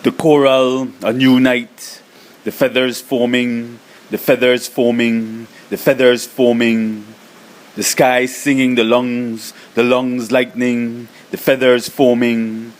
The choral, a new night, the feathers forming, the feathers forming, the feathers forming, the sky singing, the lungs lightning, the feathers forming,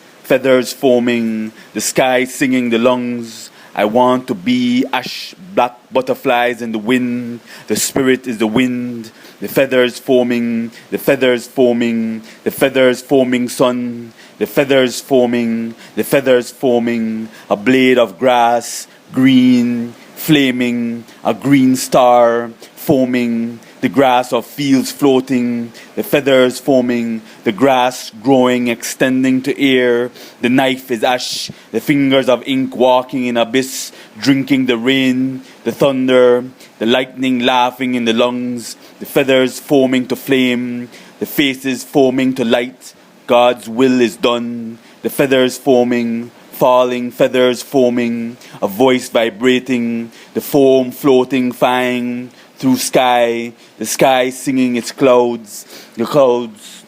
the sky singing, the lungs. I want to be ash black butterflies in the wind, the spirit is the wind, the feathers forming, the feathers forming, the feathers forming sun, the feathers forming, the feathers forming, a blade of grass, green, flaming, a green star, forming, the grass of fields floating, the feathers forming, the grass growing, extending to air, the knife is ash, the fingers of ink walking in abyss, drinking the rain, the thunder, the lightning laughing in the lungs, the feathers forming to flame, the faces forming to light, God's will is done, the feathers forming, falling feathers forming, a voice vibrating, the foam floating fine through sky, the sky singing its clouds, the clouds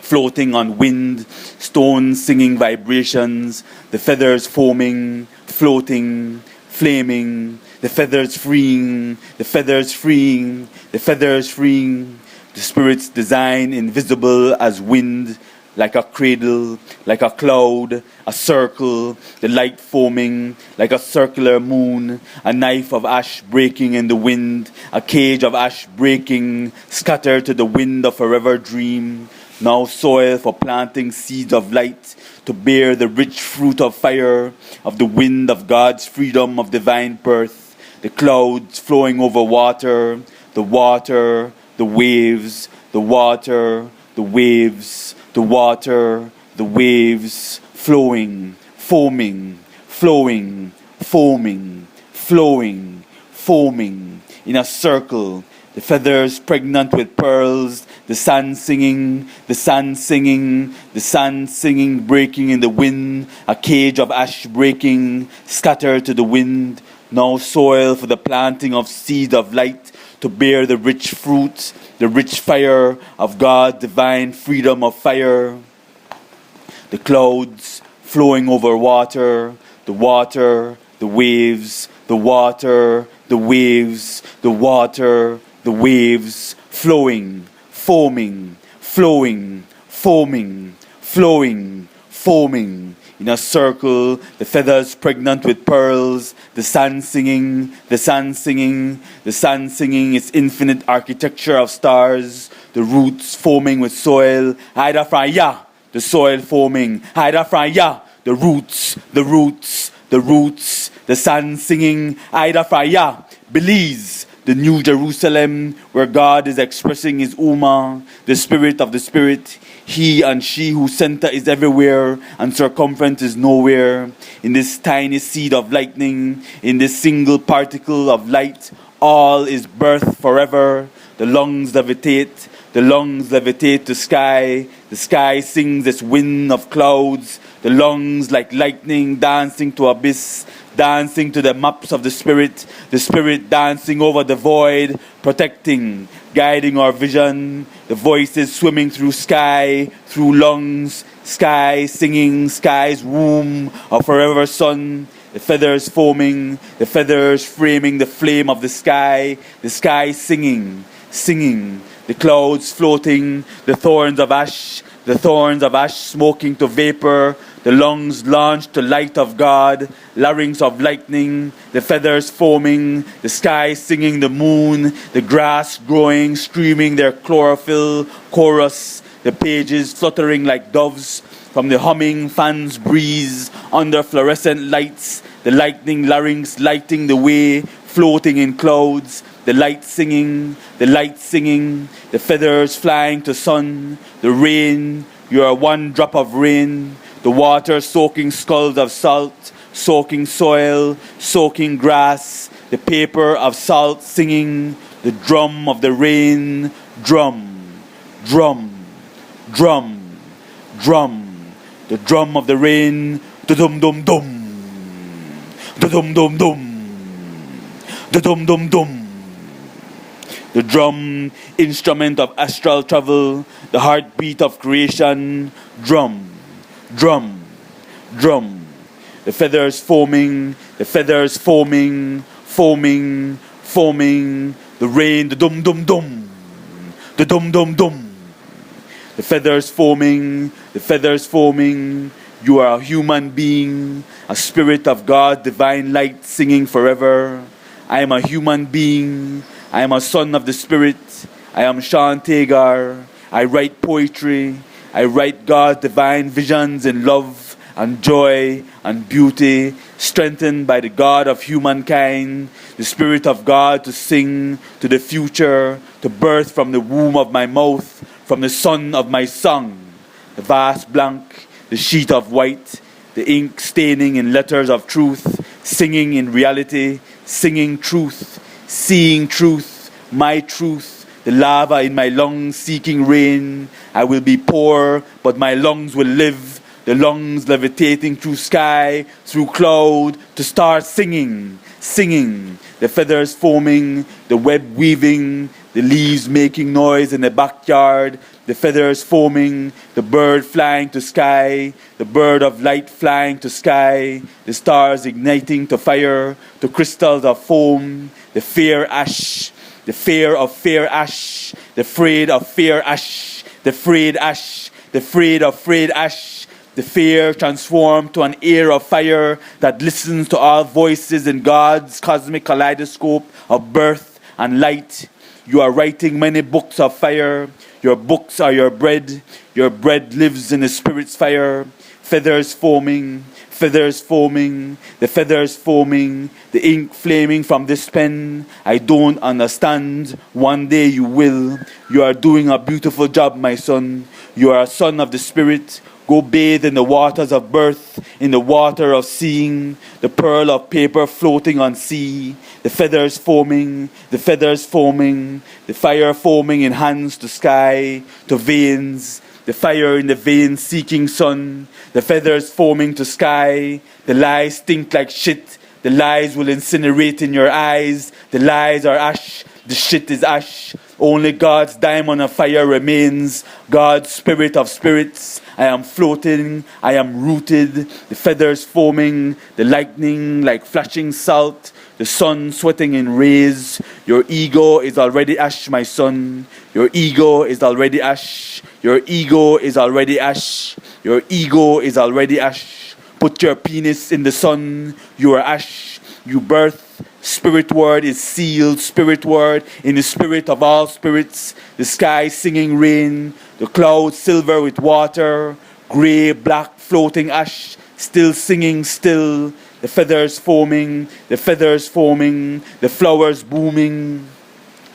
floating on wind, stones singing vibrations, the feathers forming, floating, flaming, the feathers freeing, the feathers freeing, the feathers freeing, the spirit's design invisible as wind, like a cradle, like a cloud, a circle, the light forming, like a circular moon, a knife of ash breaking in the wind, a cage of ash breaking, scattered to the wind of forever dream, now soil for planting seeds of light, to bear the rich fruit of fire, of the wind of God's freedom of divine birth, the clouds flowing over water, the waves, the water, the waves, the water, the waves, flowing, foaming, flowing, foaming, flowing, foaming, in a circle, the feathers pregnant with pearls, the sun singing, the sun singing, the sun singing, breaking in the wind, a cage of ash breaking, scattered to the wind, now soil for the planting of seed of light, to bear the rich fruit, the rich fire of God, divine freedom of fire. The clouds flowing over water, the waves, the water, the waves, the water, the waves, flowing, foaming, flowing, foaming, flowing, foaming, in a circle, the feathers pregnant with pearls, the sun singing, the sun singing, the sun singing its infinite architecture of stars, the roots foaming with soil, Haida Fraya, the soil foaming, Haida Fraya, the roots, the roots, the roots, the sun singing, Haida Fraya, Belize, the New Jerusalem, where God is expressing His Ummah, the spirit of the spirit, He and she whose center is everywhere and circumference is nowhere. In this tiny seed of lightning, in this single particle of light, all is birth forever. The lungs levitate to sky. The sky sings its wind of clouds. The lungs like lightning dancing to abyss, dancing to the maps of the spirit dancing over the void, protecting, guiding our vision, the voices swimming through sky, through lungs, sky singing, sky's womb, a forever sun, the feathers foaming, the feathers framing the flame of the sky singing, singing, the clouds floating, the thorns of ash smoking to vapor, the lungs launched to light of God, larynx of lightning, the feathers foaming, the sky singing the moon, the grass growing, streaming their chlorophyll chorus, the pages fluttering like doves from the humming fan's breeze under fluorescent lights, the lightning larynx lighting the way, floating in clouds, the light singing, the feathers flying to sun, the rain, you are one drop of rain, the water soaking skulls of salt, soaking soil, soaking grass, the paper of salt singing, the drum of the rain, drum, drum, drum, drum, the drum of the rain, da-dum-dum-dum, da-dum-dum-dum, da-dum-dum-dum. The drum, instrument of astral travel, the heartbeat of creation, drum, drum, drum. the feathers foaming, the feathers foaming, foaming, foaming, the rain, the dum dum dum, the dum dum dum, the feathers foaming, the feathers foaming. You are a human being, a spirit of God, divine light singing forever. I am a human being, I am a son of the spirit, I am Sean Taegar. I write poetry, I write God's divine visions in love and joy and beauty, strengthened by the God of humankind, the Spirit of God to sing to the future, to birth from the womb of my mouth, from the sun of my song, the vast blank, the sheet of white, the ink staining in letters of truth, singing in reality, singing truth, seeing truth, my truth, the lava in my lungs seeking rain. I will be poor, but my lungs will live, the lungs levitating through sky, through cloud, to start singing, singing, the feathers foaming, the web weaving, the leaves making noise in the backyard, the feathers foaming, the bird flying to sky, the bird of light flying to sky, the stars igniting to fire, to crystals of foam, the fair ash, the fear of fair ash, the afraid of fair ash, the frayed ash, the afraid of frayed ash, the fear transformed to an ear of fire that listens to all voices in God's cosmic kaleidoscope of birth and light. You are writing many books of fire. Your books are your bread. Your bread lives in the Spirit's fire. Feathers foaming, feathers foaming, the feathers foaming, the ink flaming from this pen. I don't understand. One day you will. You are doing a beautiful job, my son. You are a son of the Spirit. Go bathe in the waters of birth, in the water of seeing, the pearl of paper floating on sea, the feathers foaming, the feathers foaming, the fire foaming in hands to sky, to veins, the fire in the veins seeking sun, the feathers foaming to sky, the lies stink like shit, the lies will incinerate in your eyes, the lies are ash, the shit is ash. Only God's diamond of fire remains, God's spirit of spirits. I am floating, I am rooted, the feathers foaming, the lightning like flashing salt, the sun sweating in rays. Your ego is already ash, my son. Your ego is already ash. Your ego is already ash. Your ego is already ash. Put your penis in the sun, you are ash. You birth. Spirit word is sealed, spirit word in the spirit of all spirits. The sky singing rain, the clouds silver with water, grey, black, floating ash, still singing still. The feathers foaming, the feathers foaming, the flowers booming,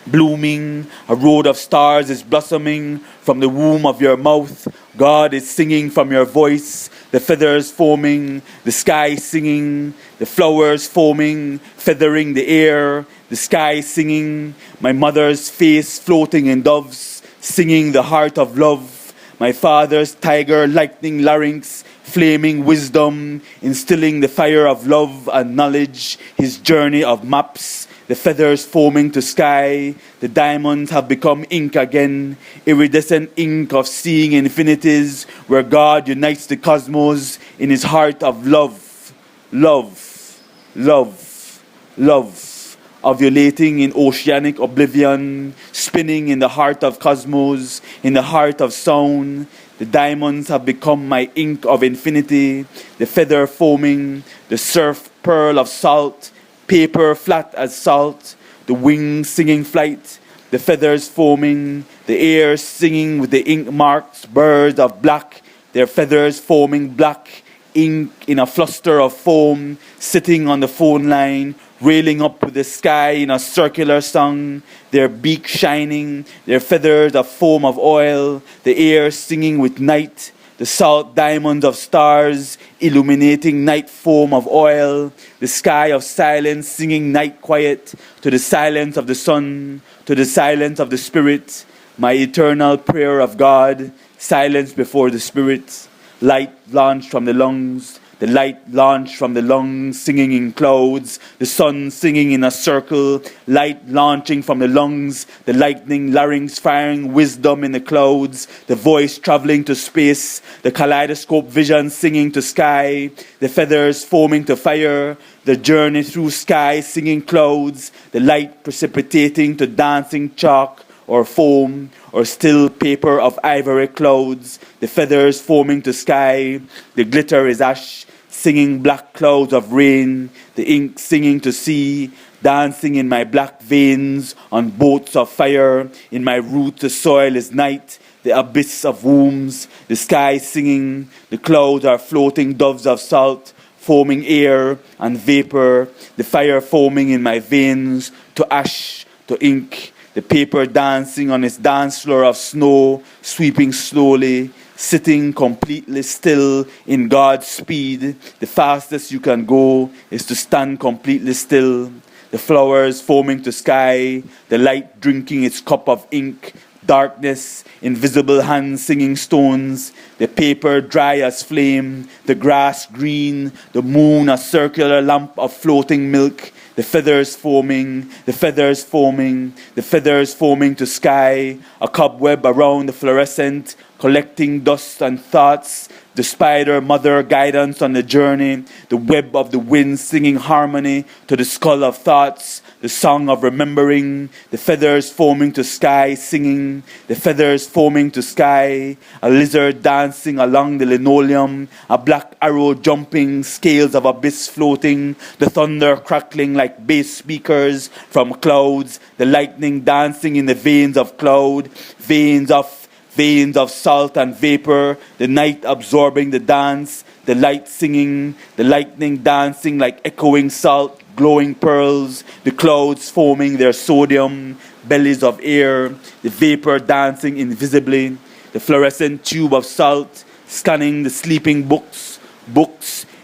blooming. A road of stars is blossoming from the womb of your mouth. God is singing from your voice. The feathers foaming, the sky singing, the flowers foaming, feathering the air, the sky singing, my mother's face floating in doves, singing the heart of love, my father's tiger lightning larynx, flaming wisdom, instilling the fire of love and knowledge, his journey of maps, the feathers foaming to sky, the diamonds have become ink again, iridescent ink of seeing infinities, where God unites the cosmos in his heart of love, love, love, love, ovulating in oceanic oblivion, spinning in the heart of cosmos, in the heart of sound. The diamonds have become my ink of infinity, the feather foaming, the surf pearl of salt, paper flat as salt, the wings singing flight, the feathers foaming, the air singing with the ink marks, birds of black, their feathers foaming black, ink in a fluster of foam, sitting on the phone line, railing up with the sky in a circular song, their beak shining, their feathers of foam of oil, the air singing with night, the salt diamonds of stars illuminating night foam of oil, the sky of silence singing night quiet to the silence of the sun, to the silence of the spirit, my eternal prayer of God, silence before the spirit, light launched from the lungs, the light launched from the lungs, singing in clouds, the sun singing in a circle, light launching from the lungs, the lightning larynx firing wisdom in the clouds, the voice traveling to space, the kaleidoscope vision singing to sky, the feathers foaming to fire, the journey through sky singing clouds, the light precipitating to dancing chalk or foam, or still paper of ivory clouds, the feathers foaming to sky, the glitter is ash, singing black clouds of rain, the ink singing to sea, dancing in my black veins on boats of fire, in my root the soil is night, the abyss of wombs, the sky singing, the clouds are floating doves of salt, foaming air and vapor, the fire foaming in my veins, to ash, to ink, the paper dancing on its dance floor of snow, sweeping slowly, sitting completely still in God's speed. The fastest you can go is to stand completely still. The flowers foaming to sky, the light drinking its cup of ink, darkness, invisible hands singing stones, the paper dry as flame, the grass green, the moon a circular lamp of floating milk, the feathers foaming, the feathers foaming, the feathers foaming to sky, a cobweb around the fluorescent, collecting dust and thoughts, the spider mother guidance on the journey, the web of the wind singing harmony to the skull of thoughts, the song of remembering, the feathers foaming to sky singing, the feathers foaming to sky, a lizard dancing along the linoleum, a black arrow jumping, scales of abyss floating, the thunder crackling like bass speakers from clouds, the lightning dancing in the veins of cloud, veins of salt and vapor, the night absorbing the dance, the light singing, the lightning dancing like echoing salt, glowing pearls, the clouds foaming their sodium, bellies of air, the vapor dancing invisibly, the fluorescent tube of salt, scanning the sleeping books,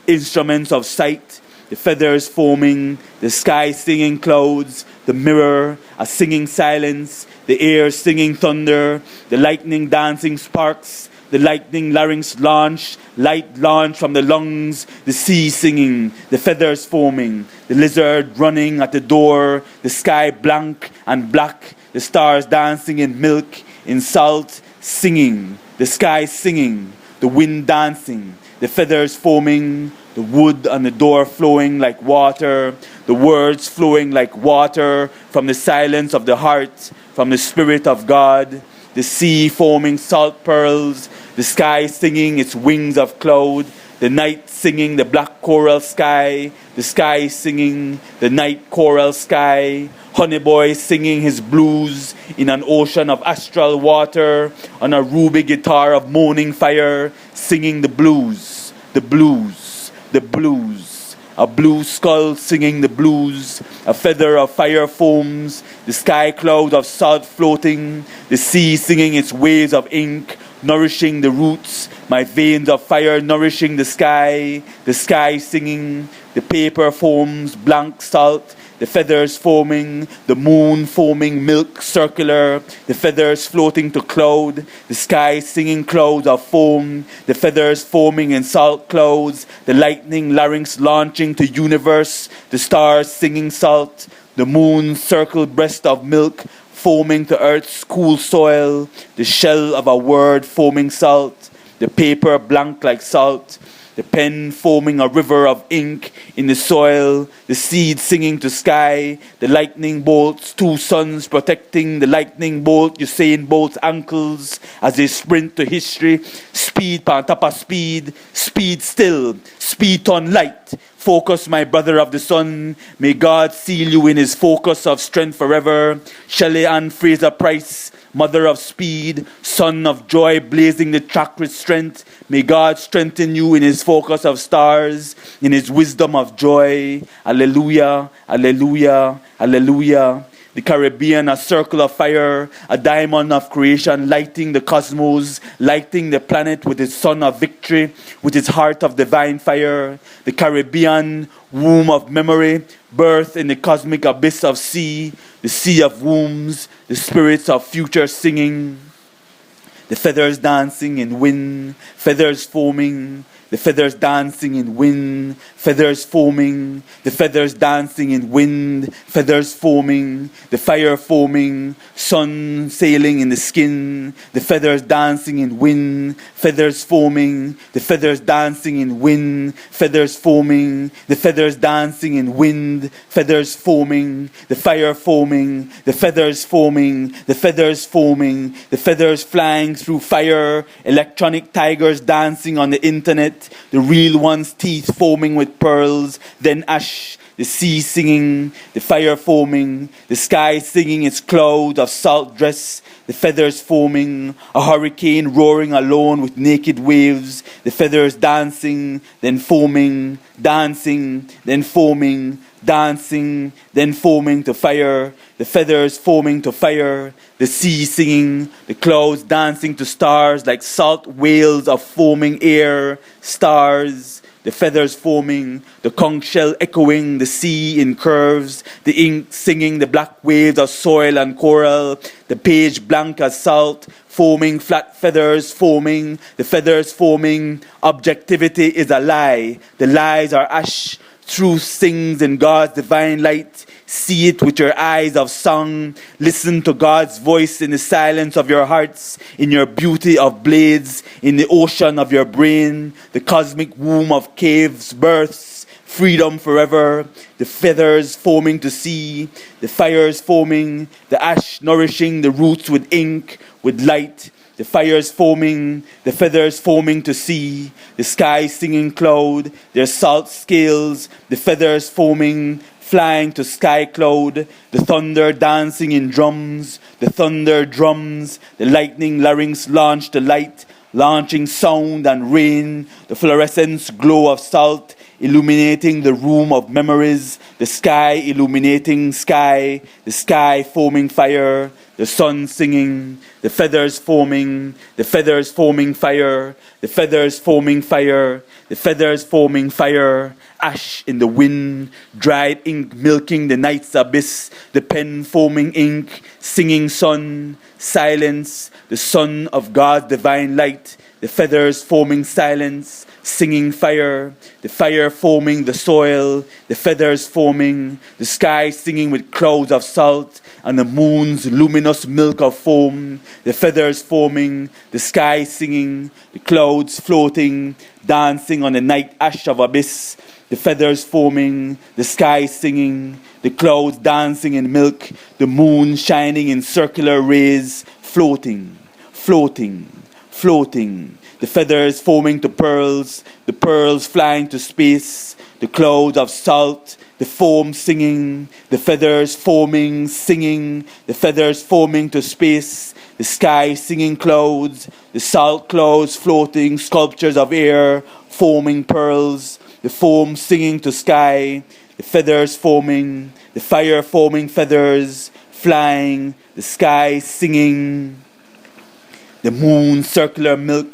instruments of sight, the feathers foaming, the sky singing clouds, the mirror, a singing silence, the air singing thunder, the lightning dancing sparks, the lightning larynx launch, light launch from the lungs, the sea singing, the feathers foaming, the lizard running at the door, the sky blank and black, the stars dancing in milk, in salt, singing, the sky singing, the wind dancing, the feathers foaming, the wood on the door flowing like water, the words flowing like water from the silence of the heart, from the Spirit of God, the sea foaming salt pearls, the sky singing its wings of cloud, the night singing the black coral sky, the sky singing the night coral sky, honey boy singing his blues in an ocean of astral water, on a ruby guitar of moaning fire, singing the blues, the blues, the blues. A blue skull singing the blues, a feather of fire foams, the sky cloud of salt floating, the sea singing its waves of ink, nourishing the roots, my veins of fire nourishing the sky singing, the paper foams, blank salt, the feathers foaming, the moon foaming milk circular, the feathers floating to cloud, the sky singing clouds of foam, the feathers foaming in salt clouds, the lightning larynx launching to universe, the stars singing salt, the moon circled breast of milk, foaming to earth's cool soil, the shell of a word foaming salt, the paper blank like salt, the pen foaming a river of ink in the soil, the seed singing to sky, the lightning bolts, two suns protecting the lightning bolt, Usain Bolt's ankles as they sprint to history, speed pan top of speed, speed still, speed on light, focus my brother of the sun, may God seal you in his focus of strength forever, Shelley Ann Fraser Price, mother of speed, son of joy, blazing the track with strength. May God strengthen you in his focus of stars, in his wisdom of joy. Alleluia, alleluia, alleluia. The Caribbean, a circle of fire, a diamond of creation, lighting the cosmos, lighting the planet with its sun of victory, with its heart of divine fire. The Caribbean, womb of memory, birth in the cosmic abyss of sea, the sea of wombs, the spirits of future singing. The feathers dancing in wind, feathers foaming, the feathers dancing in wind, feathers foaming, the feathers dancing in wind, feathers foaming, the fire foaming, sun sailing in the skin, the feathers dancing in wind, feathers foaming, the feathers dancing in wind, feathers foaming, the feathers dancing in wind, feathers foaming, the fire foaming, the feathers foaming, the feathers foaming, the feathers flying through fire, electronic tigers dancing on the internet, the real one's teeth foaming with pearls, then ash, the sea singing, the fire foaming, the sky singing its cloud of salt dress, the feathers foaming, a hurricane roaring alone with naked waves, the feathers dancing, then foaming, dancing, then foaming, dancing, then foaming to fire, the feathers foaming to fire, the sea singing, the clouds dancing to stars like salt whales of foaming air, stars, the feathers foaming, the conch shell echoing, the sea in curves, the ink singing, the black waves of soil and coral, the page blank as salt, foaming, flat feathers foaming, the feathers foaming, objectivity is a lie, the lies are ash, truth sings in God's divine light, see it with your eyes of song, listen to God's voice in the silence of your hearts, in your beauty of blades, in the ocean of your brain, the cosmic womb of caves, births, freedom forever, the feathers foaming to see, the fires foaming, the ash nourishing the roots with ink, with light, the fires foaming, the feathers foaming to see, the sky singing cloud, their salt scales, the feathers foaming, flying to sky cloud, the thunder dancing in drums, the thunder drums, the lightning larynx launch the light, launching sound and rain, the fluorescence glow of salt, illuminating the room of memories, the sky illuminating sky, the sky foaming fire, the sun singing, the feathers foaming fire, the feathers foaming fire, the feathers foaming fire, ash in the wind, dried ink milking the night's abyss, the pen foaming ink, singing sun, silence, the sun of God's divine light, the feathers foaming silence, singing fire, the fire foaming the soil, the feathers foaming, the sky singing with clouds of salt, and the moon's luminous milk of foam, the feathers foaming, the sky singing, the clouds floating, dancing on the night ash of abyss, the feathers foaming, the sky singing, the clouds dancing in milk, the moon shining in circular rays, floating, floating, floating, the feathers foaming to pearls, the pearls flying to space, the clouds of salt, the foam singing, the feathers foaming, singing, the feathers foaming to space, the sky singing clouds, the salt clouds floating, sculptures of air, foaming pearls, the foam singing to sky, the feathers foaming, the fire foaming feathers, flying, the sky singing, the moon circular milk,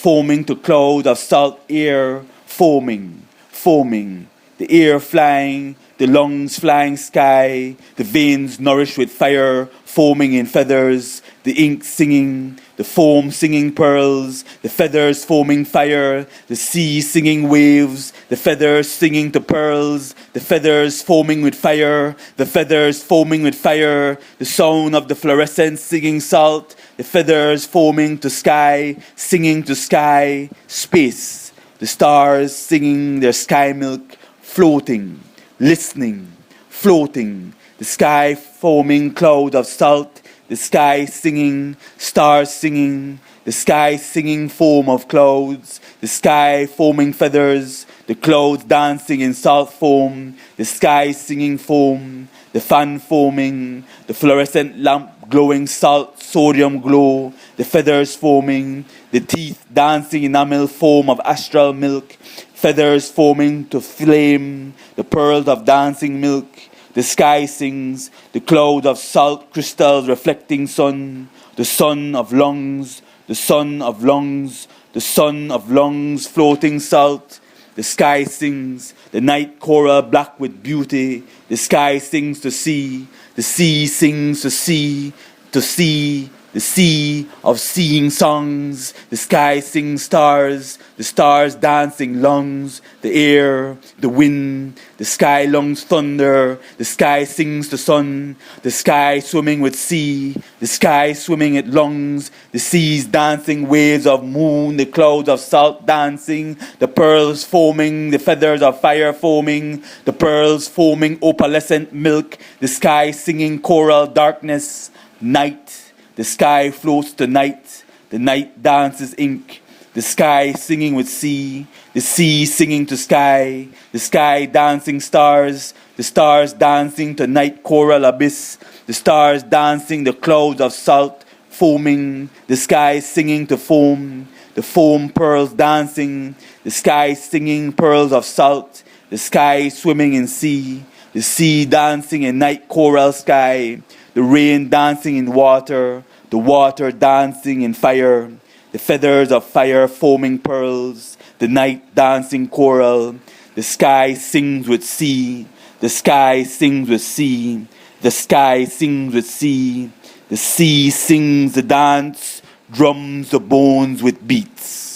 foaming to cloud of salt air, foaming, foaming, the air flying, the lungs flying sky, the veins nourished with fire, foaming in feathers, the ink singing, the foam singing pearls, the feathers foaming fire, the sea singing waves, the feathers singing to pearls, the feathers foaming with fire, the feathers foaming with fire, the sound of the fluorescence singing salt, the feathers foaming to sky, singing to sky, space, the stars singing their sky milk, floating, listening, floating, the sky foaming cloud of salt, the sky singing, stars singing, the sky singing foam of clouds, the sky foaming feathers, the clouds dancing in salt foam, the sky singing foam, the fan foaming, the fluorescent lamp glowing salt sodium glow, the feathers foaming, the teeth dancing enamel foam of astral milk, feathers foaming to flame, the pearls of dancing milk, the sky sings, the cloud of salt crystals reflecting sun, the sun of lungs, the sun of lungs, the sun of lungs floating salt, the sky sings, the night coral black with beauty, the sky sings to sea, the sea sings to sea, to sea, the sea of seeing songs, the sky sings stars, the stars dancing lungs, the air, the wind, the sky lungs thunder, the sky sings the sun, the sky swimming with sea, the sky swimming at lungs, the seas dancing waves of moon, the clouds of salt dancing, the pearls foaming, the feathers of fire foaming, the pearls foaming opalescent milk, the sky singing choral darkness, night, the sky floats to night, the night dances ink, the sky singing with sea, the sea singing to sky, the sky dancing stars, the stars dancing to night choral abyss, the stars dancing the clouds of salt foaming, the sky singing to foam, the foam pearls dancing, the sky singing pearls of salt, the sky swimming in sea, the sea dancing in night choral sky, the rain dancing in water, the water dancing in fire, the feathers of fire foaming pearls, the night dancing choral, the sky sings with sea, the sky sings with sea, the sky sings with sea, the sea sings the dance, drums the bones with beats.